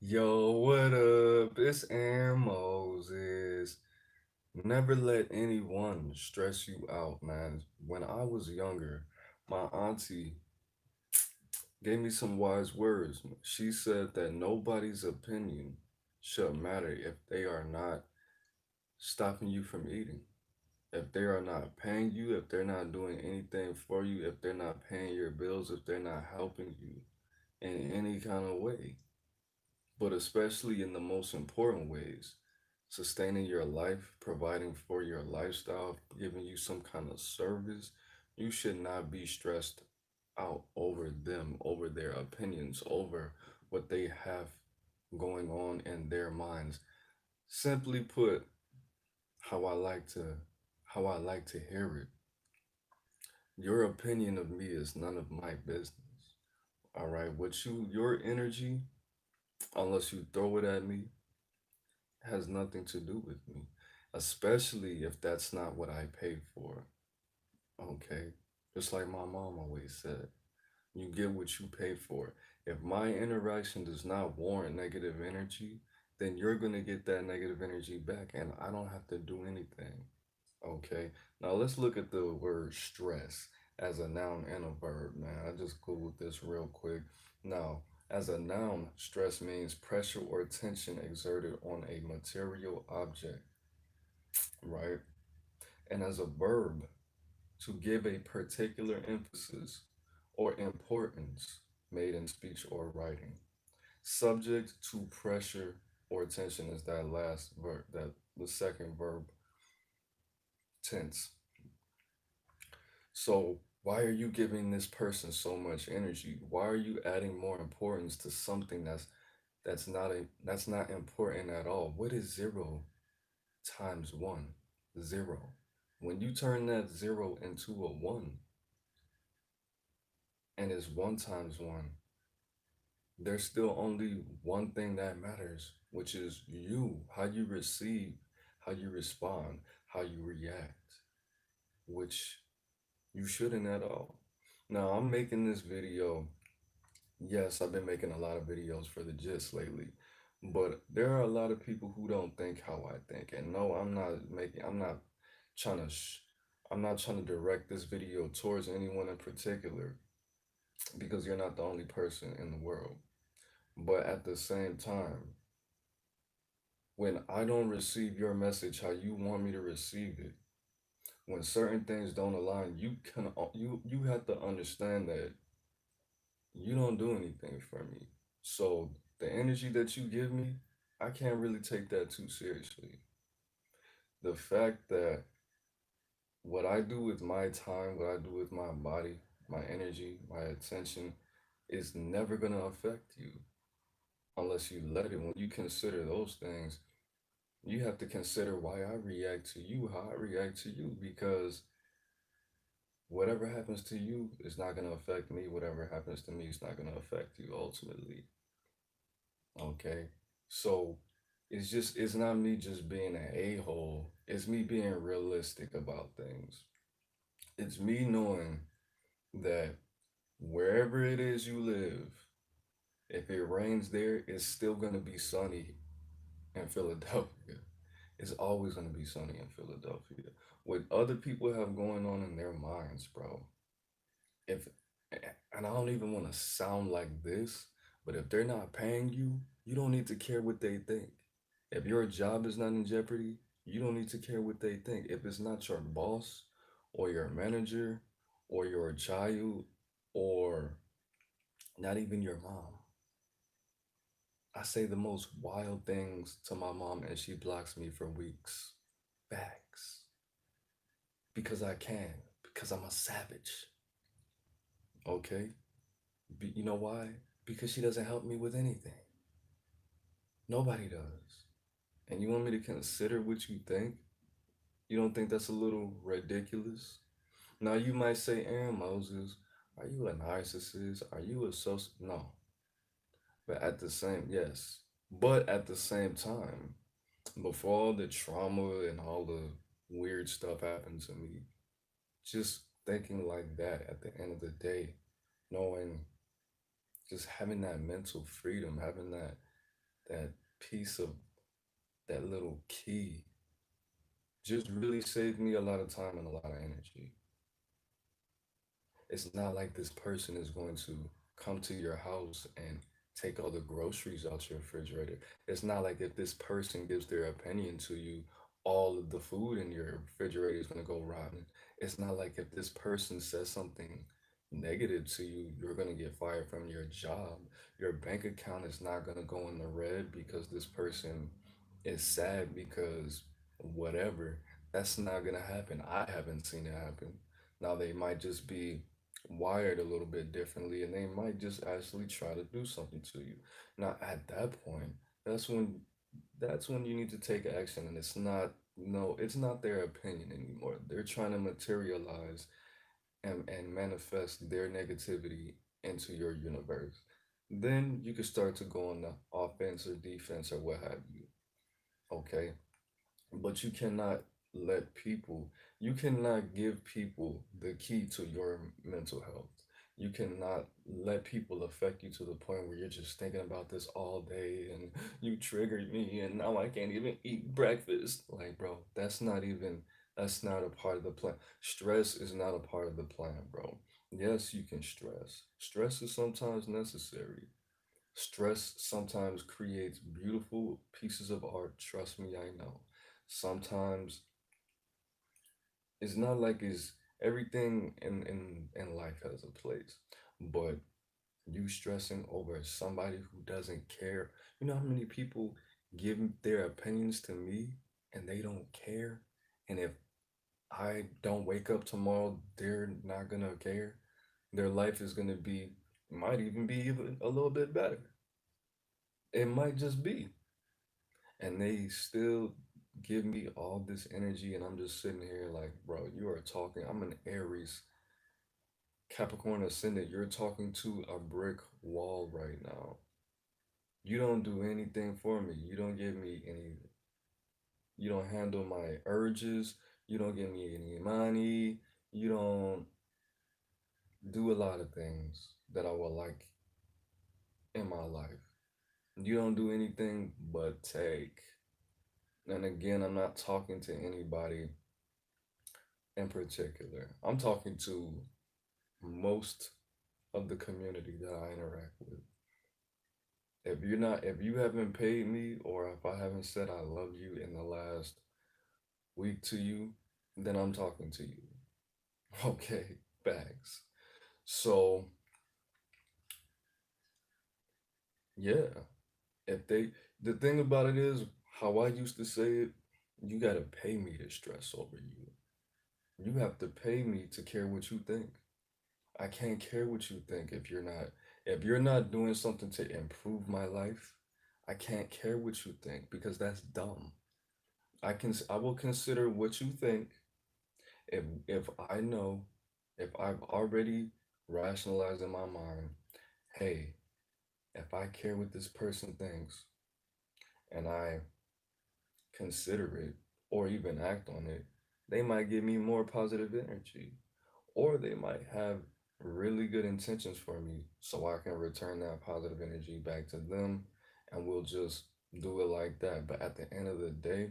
Yo, what up? It's Aaron Moses. Never let anyone stress you out, man. When I was younger, my auntie gave me some wise words. She said that nobody's opinion should matter if they are not stopping you from eating. If they are not paying you, if they're not doing anything for you, if they're not paying your bills, if they're not helping you in any kind of way. But especially in the most important ways, sustaining your life, providing for your lifestyle, giving you some kind of service, you should not be stressed out over them, over their opinions, over what they have going on in their minds. Simply put, how I like to how I like to hear it. Your opinion of me is none of my business. All right, your energy, unless you throw it at me, has nothing to do with me, especially if that's not what I paid for. Okay? Just like my mom always said, you get what you pay for. If my interaction does not warrant negative energy, then you're going to get that negative energy back, and I don't have to do anything. Okay? Now let's look at the word stress as a noun and a verb, man. I just googled this real quick. Now, as a noun, stress means pressure or tension exerted on a material object, right? And as a verb, to give a particular emphasis or importance made in speech or writing. Subject to pressure or tension is that last verb, that the second verb tense. So why are you giving this person so much energy? Why are you adding more importance to something that's not important at all? What is 0 times 1? 0. When you turn that 0 into a 1 and it's 1 times 1, there's still only one thing that matters, which is you, how you receive, how you respond, how you react, which you shouldn't at all. Now, I'm making this video. Yes, I've been making a lot of videos for the gist lately, but there are a lot of people who don't think how I think. And no, trying to, sh- I'm not trying to direct this video towards anyone in particular because you're not the only person in the world. But at the same time, when I don't receive your message how you want me to receive it, when certain things don't align, you have to understand that you don't do anything for me. So the energy that you give me, I can't really take that too seriously. The fact that what I do with my time, what I do with my body, my energy, my attention is never going to affect you unless you let it. When you consider those things, you have to consider why I react to you, how I react to you, because whatever happens to you is not going to affect me. Whatever happens to me is not going to affect you ultimately. Okay. So it's not me just being an a-hole. It's me being realistic about things. It's me knowing that wherever it is you live, if it rains there, it's still gonna be sunny in Philadelphia. It's always gonna be sunny in Philadelphia. What other people have going on in their minds, bro. If and I don't even want to sound like this, but if they're not paying you, you don't need to care what they think. If your job is not in jeopardy, you don't need to care what they think. If it's not your boss or your manager or your child or not even your mom. I say the most wild things to my mom and she blocks me for weeks. Facts. Because I can. Because I'm a savage. Okay? You know why? Because she doesn't help me with anything. Nobody does. And you want me to consider what you think? You don't think that's a little ridiculous? Now you might say, Aaron Moses, are you a narcissist? Are you a social? No. But at the same, yes. But at the same time, before all the trauma and all the weird stuff happened to me, just thinking like that at the end of the day, knowing, just having that mental freedom, having that that piece of that little key just really saved me a lot of time and a lot of energy. It's not like this person is going to come to your house and take all the groceries out your refrigerator. It's not like if this person gives their opinion to you, all of the food in your refrigerator is going to go rotten. It's not like if this person says something negative to you, you're going to get fired from your job. Your bank account is not going to go in the red because this person is sad because whatever. That's not going to happen. I haven't seen it happen. Now they might just be wired a little bit differently and they might just actually try to do something to you. Now at that point, that's when that's when you need to take action, and it's not, no, it's not their opinion anymore. They're trying to materialize and manifest their negativity into your universe. Then you can start to go on the offense or defense or what have you. Okay. But you cannot give people the key to your mental health. You cannot let people affect you to the point where you're just thinking about this all day and you triggered me and now I can't even eat breakfast. Like, bro, that's not a part of the plan. Stress is not a part of the plan, bro. Yes, you can stress. Stress is sometimes necessary. Stress sometimes creates beautiful pieces of art. Trust me, I know. Sometimes it's not like it's everything in life has a place, but you stressing over somebody who doesn't care. You know how many people give their opinions to me and they don't care? And if I don't wake up tomorrow, they're not gonna care. Their life is gonna be, might even be even a little bit better. It might just be. And they still give me all this energy, and I'm just sitting here like, bro, you are talking. I'm an Aries, Capricorn ascendant. You're talking to a brick wall right now. You don't do anything for me. You don't give me any, you don't handle my urges. You don't give me any money. You don't do a lot of things that I would like in my life. You don't do anything but take. And again, I'm not talking to anybody in particular. I'm talking to most of the community that I interact with. If you haven't paid me or if I haven't said I love you in the last week to you, then I'm talking to you. Okay, bags. So, yeah, if they, the thing about it is how I used to say it, you gotta pay me to stress over you. You have to pay me to care what you think. I can't care what you think if you're not doing something to improve my life. I can't care what you think because that's dumb. I will consider what you think if I know, if I've already rationalized in my mind, hey, if I care what this person thinks and I consider it or even act on it, they might give me more positive energy. Or they might have really good intentions for me so I can return that positive energy back to them and we'll just do it like that. But at the end of the day,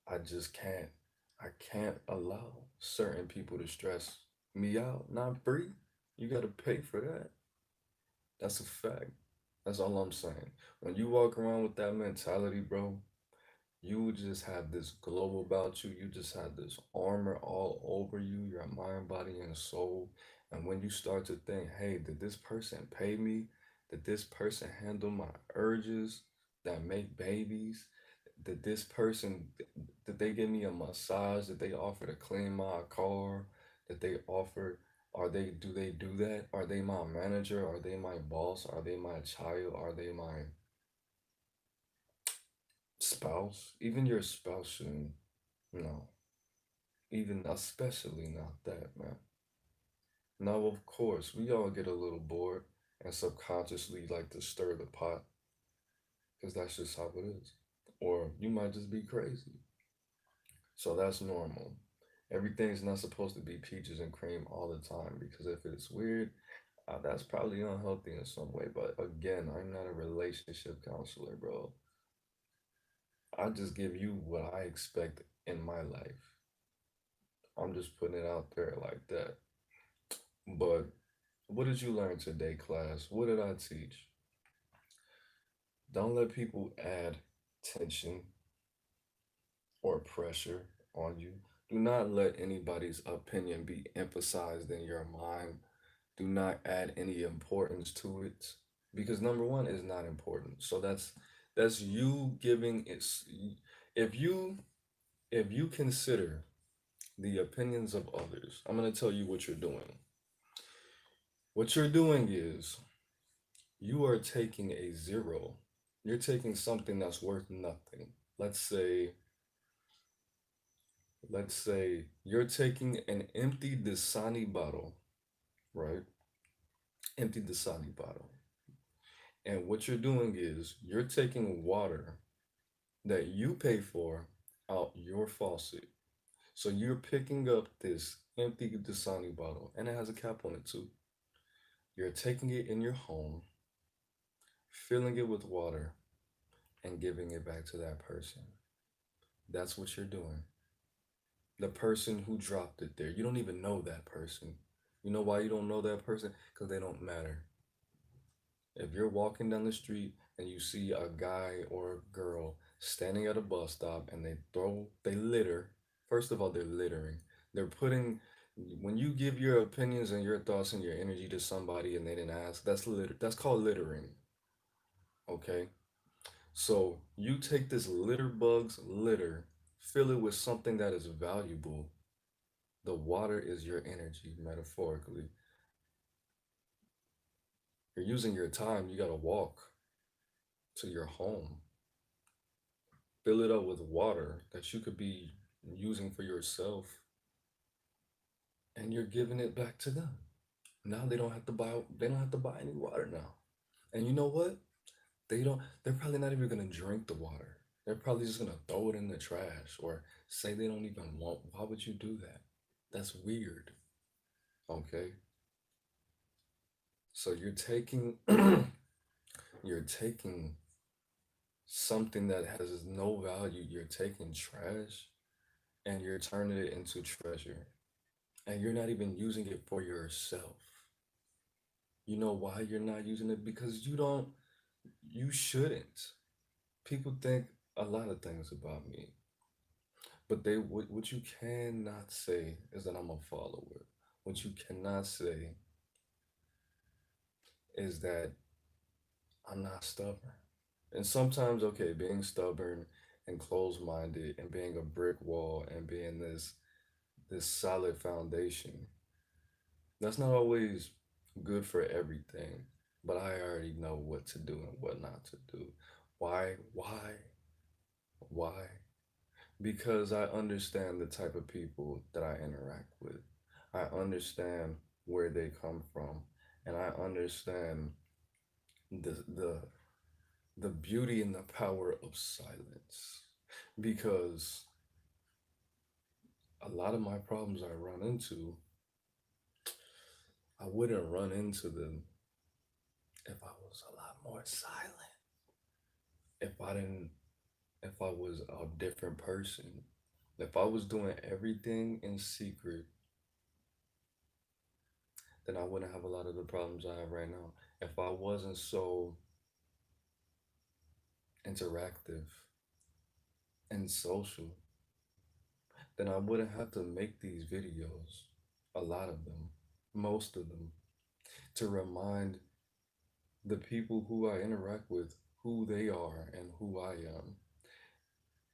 I just can't I can't allow certain people to stress me out. Not free. You gotta pay for that. That's a fact. That's all I'm saying. When you walk around with that mentality, bro, you just have this glow about you. You just have this armor all over you, your mind, body, and soul. And when you start to think, hey, did this person pay me? Did this person handle my urges that make babies? Did this person, did they give me a massage? Did they offer to clean my car? Did they offer, do they do that? Are they my manager? Are they my boss? Are they my child? Are they my spouse? Even your spouse shouldn't. No, even especially not that, man. Now, of course, we all get a little bored and subconsciously like to stir the pot because that's just how it is. Or you might just be crazy. So that's normal. Everything's not supposed to be peaches and cream all the time because if it's weird, That's probably unhealthy in some way, but again, I'm not a relationship counselor, bro. I just give you what I expect in my life. I'm just putting it out there like that. But what did you learn today, class? What did I teach? Don't let people add tension or pressure on you. Do not let anybody's opinion be emphasized in your mind. Do not add any importance to it because number one is not important. So that's you giving it's if you if you consider the opinions of others, I'm going to tell you what you're doing. What you're doing is you are taking a zero. You're taking something that's worth nothing. Let's say let's say you're taking an empty Dasani bottle, right? Empty Dasani bottle. And what you're doing is you're taking water that you pay for out your faucet. So you're picking up this empty Dasani bottle, and it has a cap on it too. You're taking it in your home, filling it with water, and giving it back to that person. That's what you're doing. The person who dropped it there, you don't even know that person. You know why you don't know that person? Because they don't matter. If you're walking down the street and you see a guy or a girl standing at a bus stop and they litter, first of all, they're littering. They're putting, when you give your opinions and your thoughts and your energy to somebody and they didn't ask, that's called littering, okay? So you take this litter bug's litter, fill it with something that is valuable. The water is your energy, metaphorically. You're using your time, you gotta walk to your home, fill it up with water that you could be using for yourself, and you're giving it back to them. Now they don't have to buy any water now. And you know what? They're probably not even gonna drink the water. They're probably just gonna throw it in the trash or say they don't even want. Why would you do that? That's weird. Okay? So you're taking something that has no value, you're taking trash and you're turning it into treasure. And you're not even using it for yourself. You know why you're not using it? Because you shouldn't. People think a lot of things about me, but what you cannot say is that I'm a follower. What you cannot say is that I'm not stubborn. And sometimes, okay, being stubborn and closed-minded and being a brick wall and being this solid foundation, that's not always good for everything. But I already know what to do and what not to do. Why? Why? Why? Because I understand the type of people that I interact with. I understand where they come from, and I understand the the beauty and the power of silence. Because a lot of my problems I run into, I wouldn't run into them if I was a lot more silent. If I didn't, if I was a different person, if I was doing everything in secret, then I wouldn't have a lot of the problems I have right now. If I wasn't so interactive and social, then I wouldn't have to make these videos, a lot of them, most of them, to remind the people who I interact with who they are and who I am.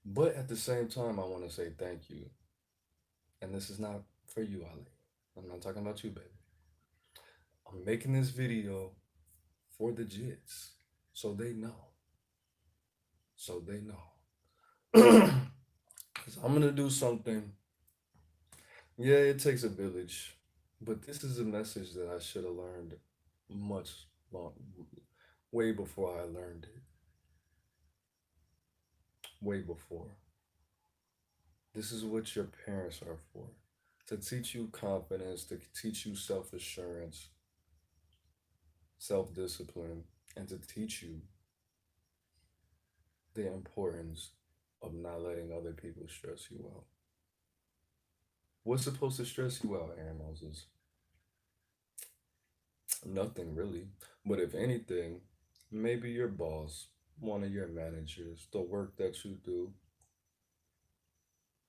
But at the same time, I want to say thank you. And this is not for you, Ali. I'm not talking about you, baby. I'm making this video for the jits so they know. So they know. Because I'm going to do something. Yeah, it takes a village. But this is a message that I should have learned much long, way before I learned it. Way before. This is what your parents are for, to teach you confidence, to teach you self assurance, self discipline, and to teach you the importance of not letting other people stress you out. What's supposed to stress you out, Aaron Moses? Nothing really. But if anything, maybe your boss, one of your managers, the work that you do,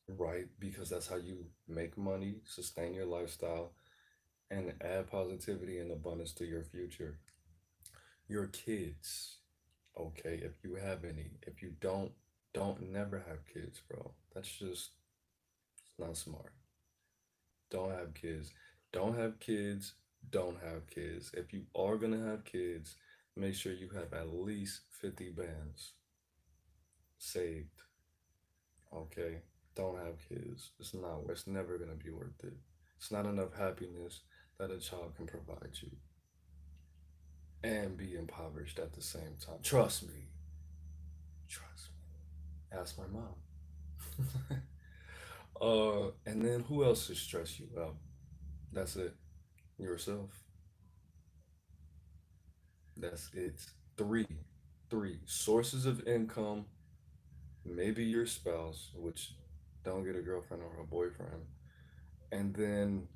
right? Because that's how you make money, sustain your lifestyle, and add positivity and abundance to your future. Your kids, okay, if you have any. If you don't never have kids, bro. That's just it's not smart. Don't have kids. Don't have kids. Don't have kids. If you are gonna have kids, make sure you have at least 50 bands saved. Okay? Don't have kids. It's never gonna be worth it. It's not enough happiness that a child can provide you and be impoverished at the same time. Trust me. Trust me. Ask my mom. And then who else should stress you out? That's it. Yourself. That's it. Three. Three. Sources of income. Maybe your spouse, which don't get a girlfriend or a boyfriend. And then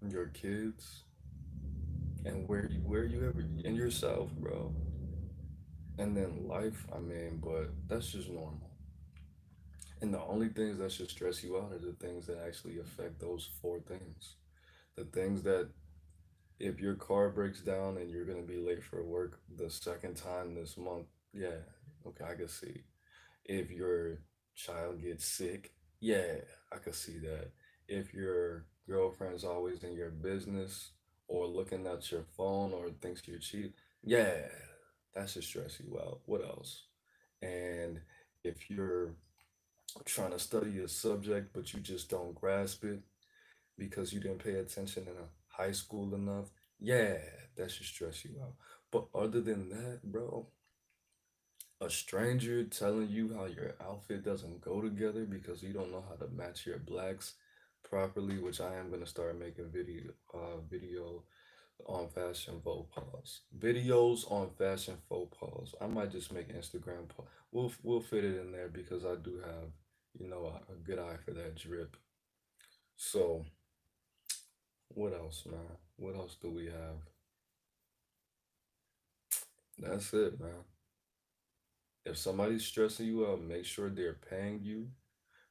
your kids and where you ever and yourself, bro. And then life, I mean, but that's just normal. And the only things that should stress you out are the things that actually affect those four things. The things that if your car breaks down and you're gonna be late for work the second time this month, yeah, okay, I can see. If your child gets sick, yeah, I can see that. If your girlfriend's always in your business or looking at your phone or thinks you're cheating, yeah, that should stress you out. What else? And if you're trying to study a subject but you just don't grasp it because you didn't pay attention in a high school enough, yeah, that should stress you out. But other than that, bro, a stranger telling you how your outfit doesn't go together because you don't know how to match your blacks properly, which I am gonna start making video on fashion faux pas. Videos on fashion faux pas. I might just make Instagram post. We'll fit it in there because I do have, a good eye for that drip. So what else, man? What else do we have? That's it, man. If somebody's stressing you out, make sure they're paying you.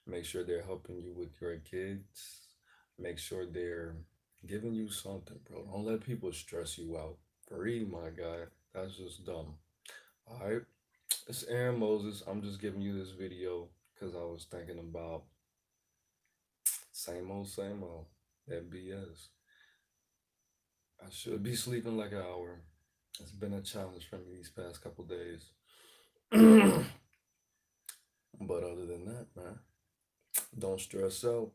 Make sure they're helping you with your kids. Make sure they're giving you something, bro. Don't let people stress you out. Breathe, my guy. That's just dumb. All right. It's Aaron Moses. I'm just giving you this video because I was thinking about same old. That BS. I should be sleeping like an hour. It's been a challenge for me these past couple days. But other than that, man, don't stress out.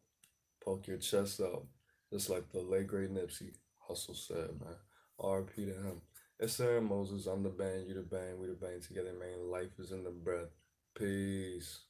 Poke your chest out. Just like the late great Nipsey Hussle said, man. RP to him. It's Aaron Moses. I'm the band, you the band, we the band together, man. Life is in the breath. Peace.